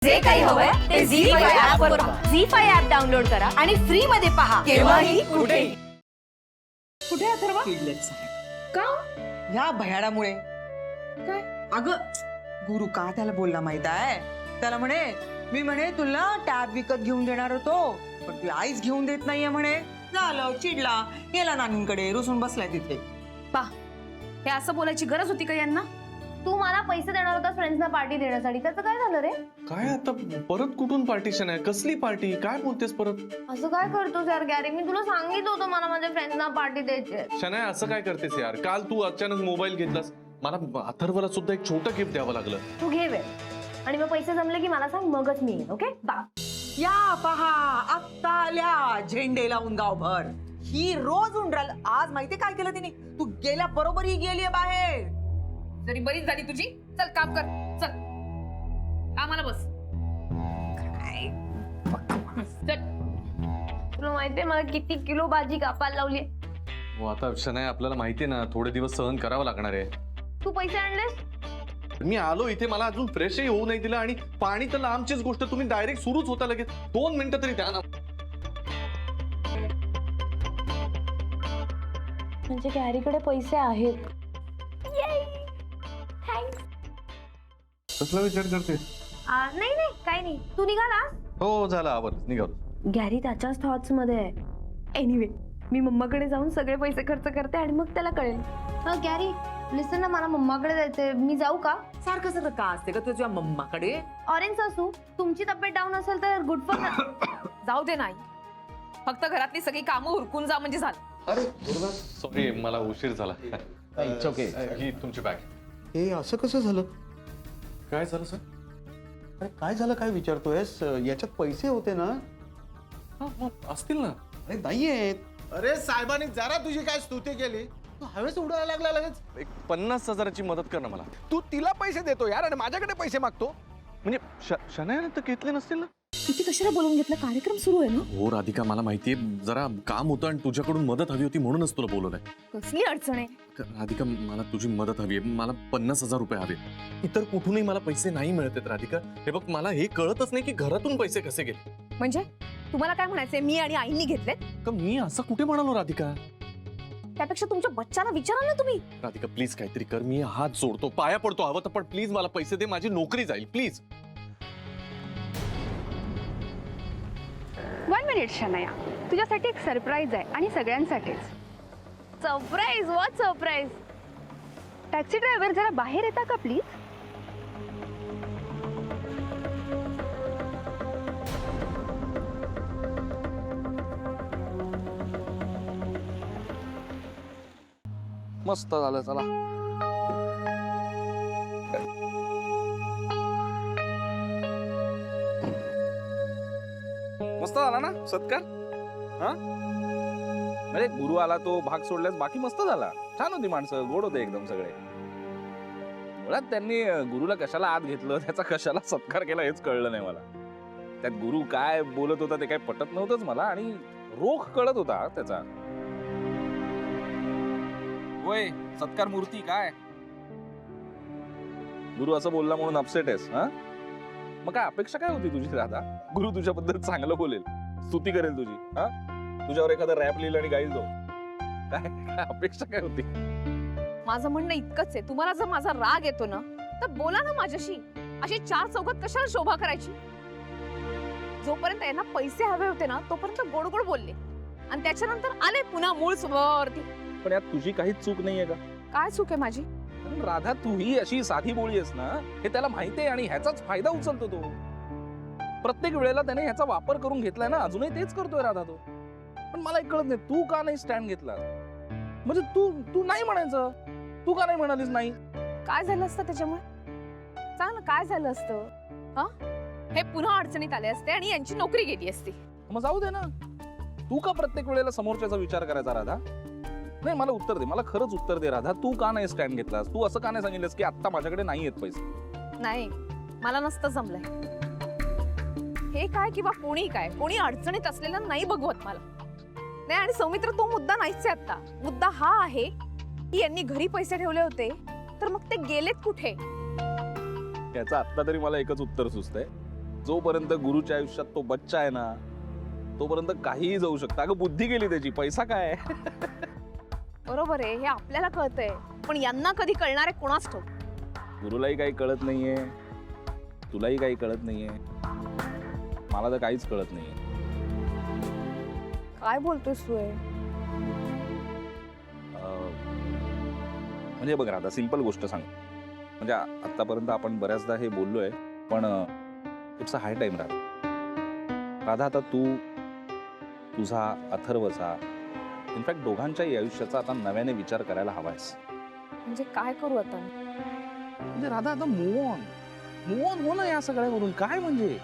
जे काही हवंय ते झी5 ऍप वर पहा. झी5 ऍप डाउनलोड करा आणि फ्री मध्ये पहा केव्हाही कुठेही. कुठे अथर्वा? किडलेट का? ह्या भयाडामुळे. काय? अगं गुरु का त्याला बोलला माहित आहे? त्याला मी म्हणे तुला टॅब विकत घेऊन देणार होतो पण तू आईच घेऊन देत नाहीये म्हणे. झालं चिडला गेला नानींकडे रुसून बसलाय तिथे. पा हे असं बोलायची गरज होती का यांना? तू मला पैसे देणार होता फ्रेंड्सना पार्टी देण्यासाठी, त्याचं काय झालं रे? काय आता परत कुठून पार्टीशन आहे? कसली पार्टी? काय बोलतेस परत? असं काय करतोस यार गॅरी? मी तुला सांगितलं होतं मला माझ्या फ्रेंड्सना पार्टी द्यायची आहे. शनाया असं काय करतेस यार? काल तू अचानक मोबाईल घेतलास, मला अथर्वला सुद्धा एक छोटं गिफ्ट द्यावं लागलं. तू घे वेळ आणि मग पैसे जमले की मला सांग, मगच मी येईन. ओके बा. या पहा आत्ता आल्या झेंडे लावून गावभर. ही रोज उंडराल. आज माहितीये काय केलं तिने? तू गेल्या बरोबर ही गेलीये बाहेर. जरी बरीच झाली तुझी. चल काम कर, चल कामाला बस. चल. तुला माहितीये मला किती किलो भाजी कापायला लावली? हो आता शनाया आपल्याला माहितीये ना, थोडे दिवस सहन करावं लागणार आहे. तू पैसे आणलेस? मी आलो इथे, मला अजून फ्रेशही होऊ नाही दिलं आणि पाणी तर लांबचीच गोष्ट, तुम्ही डायरेक्ट सुरूच होता लगेच. 2 मिनिटं तरी द्या ना. म्हणजे गॅरीकडे पैसे आहेत. कसला विचार करते? नाही नाही काही नाही. तू निघाला? हो झालं, आवर निघालो. गॅरी त्याच्याच थॉट्स मध्ये आहे. एनिवे मी मम्माकडे जाऊन सगळे पैसे खर्च करते आणि मग त्याला कळेल. गॅरी लिसन ना, मला मम्माकडे जायचंय. मी जाऊ का? सारखं सारखं का असते का तुझ्या मम्माकडे? ऑरेंज सासू, तुमची तब्येत डाऊन असेल तर गुड फॉर. जाऊ दे नाही, फक्त घरातली सगळी कामं उरकून जा म्हणजे झालं. अरे सॉरी, मला उशीर झाला. It's okay. ही तुमची बॅग. हे असं कसं झालं? काय झालं सर? अरे काय झालं, काय विचारतोयस? याच्यात पैसे होते ना? असतील ना. अरे नाहीयेत. अरे साहेबांनी जरा तुझी काय स्तुती केली, तू हवेच उडायला लागला लगेच. एक 50,000ची मदत कर ना मला. तू तिला पैसे देतो यार आणि माझ्याकडे पैसे मागतो. म्हणजे शनायाने तर घेतले नसतील ना? किती कशाला बोलून घेतलं? कार्यक्रम सुरू आहे ना. हो राधिका, मला माहितीये जरा काम होतं आणि तुझ्याकडून मदत हवी होती म्हणूनच तुला बोलवलंय. कसली अडचण आहे? राधिका मला तुझी मदत हवी आहे. मला 50,000 रुपये हवे. इतर कुठूनही मला पैसे नाही मिळत आहेत राधिका. हे बघ, मला हे कळतच नाही की घरातून पैसे कसे गेले. म्हणजे तुम्हाला काय म्हणायचंय? मी आणि आईनी घेतलेत? का मी असं कुठे म्हणालो राधिका? त्यापेक्षा तुमच्या बच्चाला विचारा ना तुम्ही. राधिका प्लीज काहीतरी कर. मी हात जोडतो, पाया पडतो, हवं तर पण प्लीज मला पैसे दे. माझी नोकरी जाईल प्लीज. 1 मिनिट शनाया, तुझ्यासाठी एक सरप्राईज आहे आणि सगळ्यांसाठीच. Surprise? What surprise? Taxi driver जरा बाहेर येता का प्लीज? मस्त झालं, चला. मस्त झाला ना सत्कार? हा म्हणजे गुरु आला तो भाग सोडल्यास बाकी मस्त झाला. छान होती माणसं, गोड होते एकदम सगळे. मुळात त्यांनी गुरुला कशाला आत घेतलं, त्याचा कशाला सत्कार केला हेच कळलं नाही मला. त्यात गुरु काय बोलत होता ते काय पटत नव्हतंच मला आणि रोख कळत होता त्याचा. होय सत्कार मूर्ती काय गुरु असं बोलला म्हणून अपसेट आहेस? हा मग काय अपेक्षा काय होती तुझी राधा? गुरु तुझ्याबद्दल चांगलं बोलेल, स्तुती करेल तुझी, हा तुझ्यावर एखादा रॅप लिहिलं आणि गाईल तो. काय अपेक्षा काय होती? माझं म्हणणं इतकंच आहे, तुम्हाला जर माझा राग येतो ना तर बोला ना माझ्याशी. अशी 4 चौघात कशाला शोभा करायची? जोपर्यंत यांना पैसे हवे होते ना तोपर्यंत गोड गोड बोलले आणि त्याच्यानंतर आले पुन्हा मूळ स्वभावावरती. पण यात तुझी काहीच चूक नाहीये का? काय चूक आहे माझी? कारण राधा तूही अशी साधी बोळी आहेस ना, हे त्याला माहिती आहे आणि ह्याचाच फायदा उचलतो तो. प्रत्येक वेळेला त्याने ह्याचा वापर करून घेतलाय ना, अजूनही तेच करतोय राधा तो. पण मला एक कळत नाही, तू का नाही स्टँड घेतला? म्हणजे तू नाही म्हणायचं, तू का नाही म्हणालीस नाही? काय झालं असतं त्याच्यामुळे? सांग ना काय झालं असतं? हा हे पुन्हा अडचणीत आले असते आणि यांची नोकरी गेली असती. मग जाऊ दे ना. तू का प्रत्येक वेळेला समोरच्याचा विचार करायचा राधा? नाही मला उत्तर दे, मला खरंच उत्तर दे राधा. तू का नाही स्टँड घेतलास? तू असं का नाही सांगितलंस की आता माझ्याकडे नाही आहेत पैसे? नाही, मला नसतं जमलंय. हे काय किंवा कोणी काय, कोणी अडचणीत असलेलं नाही बघवत मला. नाही आणि सौमित्र तो मुद्दा नाहीच आहे. आता मुद्दा हा आहे की यांनी घरी पैसे ठेवले होते तर मग ते गेलेत कुठे? याचं आता तरी मला एकच उत्तर सुचतंय, जोपर्यंत गुरुच्या आयुष्यात तो बच्चा आहे ना तोपर्यंत काहीही जाऊ शकतं. अगं बुद्धी गेली त्याची, पैसा काय बरोबर आहे, हे आपल्याला कळतंय, पण यांना कधी कळणार आहे कोणाच ठाऊक. गुरुलाही काही कळत नाहीये, तुलाही काही कळत नाहीये, मला तर काहीच कळत नाहीये. काय बोलतोस तू हे? म्हणजे बघ राधा, सिंपल गोष्ट सांग. म्हणजे आतापर्यंत आपण बऱ्याचदा हे बोललोय, पण it's a high time Radha. आता तू, तुझा, अथर्वचा, इनफॅक्ट दोघांच्याही आयुष्याचा आता नव्याने विचार करायला हवायस. म्हणजे काय करू आता? म्हणजे राधा आता मूव ऑन हो ना या सगळ्यावरून. काय म्हणजे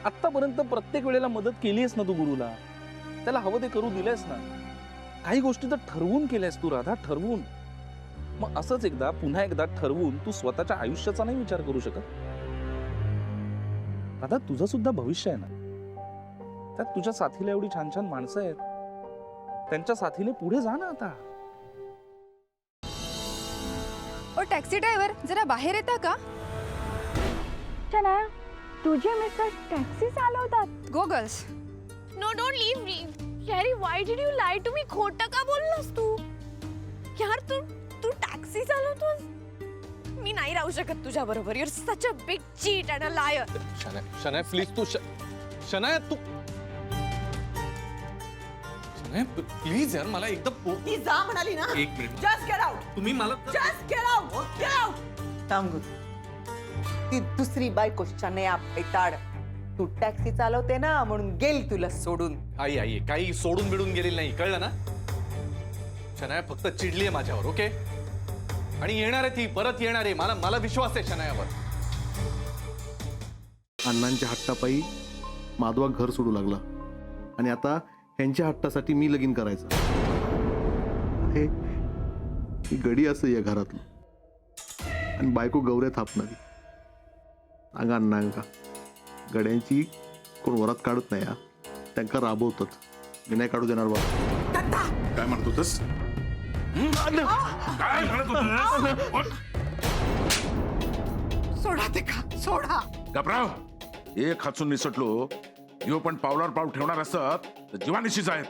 आतापर्यंत प्रत्येक वेळेला मदत केलीस ना तू गुरुला, त्याला हवं ते करू दिलंयस ना. काही गोष्टी तर ठरवून केल्यास तू राधा, ठरवून. मग असंच एकदा पुन्हा एकदा ठरवून तू स्वतःच्या आयुष्याचा नाही विचार करू शकत राधा? तुझं सुद्धा भविष्य आहे ना, त्यात तुझ्या साथीला एवढी छान छान माणसं आहेत, त्यांच्या साथीने पुढे जा ना आता. ओ टॅक्सी ड्रायव्हर, जरा बाहेर येता का? शनाया, तुझे मिस्टर टॅक्सी चालवतात. Go girls. No, don't leave me. Carrie, why did you lie to me? खोटं का बोललास तू? यार तू टॅक्सी चालवतोस? मी नाही राहू शकत तुझ्या बरोबर. You are such a big cheat and a liar. Shanaya please तू शनाया तू शनाया प्लीज यार, मला एकदम ती जा म्हणाली ना. एक मिनिट, जस्ट गेट आउट. तुम्ही मला just get out. Get out. थांब गुरु. ती दुसरी बायको शनाया पैताड. तू टॅक्सी चालवते ना म्हणून गेली तुला सोडून. आई काही सोडून बिडून गेलेली नाही, कळलं ना? शनाया फक्त चिडली आहे माझ्यावर, ओके? आणि येणार आहे ती, परत येणार आहे. मला विश्वास आहे शनायावर. अण्णांच्या हट्टापायी माधवा घर सोडू लागला आणि आता ह्यांच्या हट्टासाठी मी लगीन करायचं. हे ही गडी असं या घरातलं आणि बायको गौऱ्या थापणारी. अंगा अण्णांका गड्यांची कोण वरात काढत नाही, त्यांना राबवतात. मी नाही काढू देणार बा. काय म्हणत होतस? काय म्हणत होतस? सोडा ते का, सोडा. गपराव, एक हातून निसटलो, यो पण पावलावर पाऊल ठेवणार असत तर जीवानिशीच आहेत.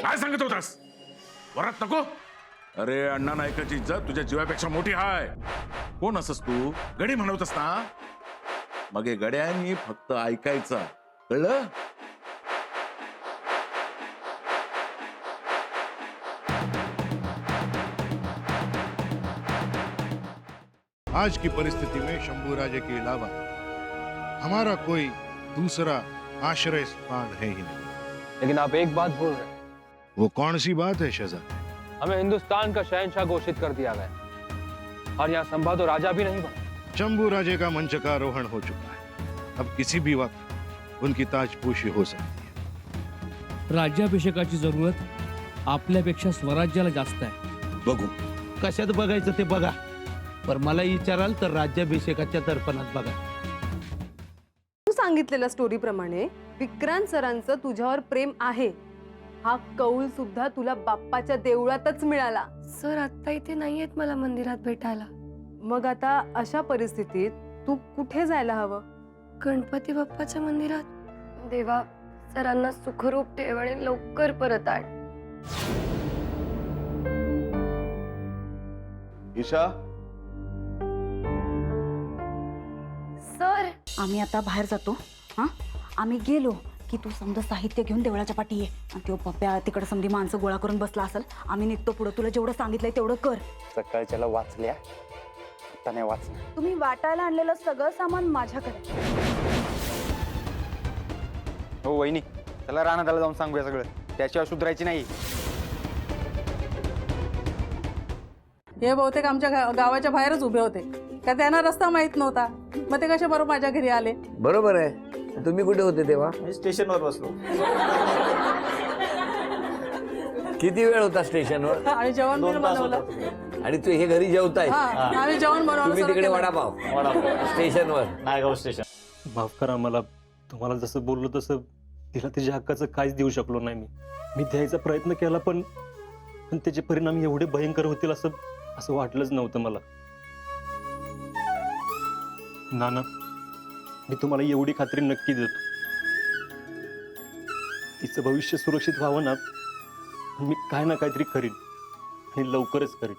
काय सांगत होतास? वरात नको? अरे अण्णा नायकाची इज्जत तुझ्या जीवापेक्षा मोठी हाय. कोण असस तू? गडी म्हणवतस ना? मग हे गड्यांनी फक्त ऐकायचं, कळलं? आज की परिस्थिति में शंभू राजे के अलावा हमारा कोई दूसरा आश्रय स्थान है ही नहीं। लेकिन आप एक बात भूल रहे हैं। वो कौन सी बात है शहजादे? हमें हिंदुस्तान का शहंशाह घोषित कर दिया गया और यहाँ संभा तो राजा भी नहीं बना। शंभू राजे का मंच का आरोहण हो चुका है। अब किसी भी वक्त उनकी ताजपोशी हो सकती है। राज्याभिषेकाची जरूरत आपल्यापेक्षा स्वराज्याला जास्त आहे. बघू कशात बघायचं ते बघा, पण मला विचाराल तर राज्याभिषेकाच्या दर्पणात बघा. तू सांगितलेल्या स्टोरी प्रमाणे विक्रांत सरांचं तुझ्यावर प्रेम आहे, हा कौल सुद्धा तुला बाप्पाच्या देवळातच मिळाला. सर आता इथे नाहीयेत मला मंदिरात भेटायला. मग आता अशा परिस्थितीत तू कुठे जायला हवं? गणपती बाप्पाच्या मंदिरात. देवा, सरांना सुखरूप ठेव आणि लवकर परत आण. ईशा, सर, आम्ही आता बाहेर जातो. हा, आम्ही गेलो की तू समजा साहित्य घेऊन देवळाच्या पाठी ये. आणि तो पप्प्या तिकडे समधी माणसं गोळा करून बसला असेल. आम्ही निघतो पुढे. तुला जेवढं सांगितलंय तेवढं कर. सकाळच्याला वाचल्या, आता नाही वाचल्या. तुम्ही वाटायला आणलेलं सगळं सामान माझ्याकडे. हो वहिनी, त्याला रानाला जाऊन सांगूया सगळं, त्याशिवाय सुधरायची नाही. हे बहुतेक आमच्या गावाच्या बाहेरच उभे होते, का त्यांना रस्ता माहित नव्हता. मग ते कसे बरोबर माझ्या घरी आले? बरोबर आहे. तुम्ही कुठे होते तेव्हा? स्टेशनवर बसलो. किती वेळ होता स्टेशनवर? आणि जेवण बनवलं. आणि तू हे घरी जेवताय? आम्ही जेवण बनवलं. तुम्ही तिकडे वडापाव स्टेशनवर. नायगाव स्टेशन. माफ करा मला. तुम्हाला जसं बोललो तसं तिला तिच्या हक्काचं काहीच देऊ शकलो नाही. मी द्यायचा प्रयत्न केला, पण त्याचे परिणाम एवढे भयंकर होतील असं वाटलंच नव्हतं मला. नाना, मी तुम्हाला एवढी खात्री नक्की देतो. तिचं भविष्य सुरक्षित व्हावं ना, मी काय ना काहीतरी करीन आणि लवकरच करीन.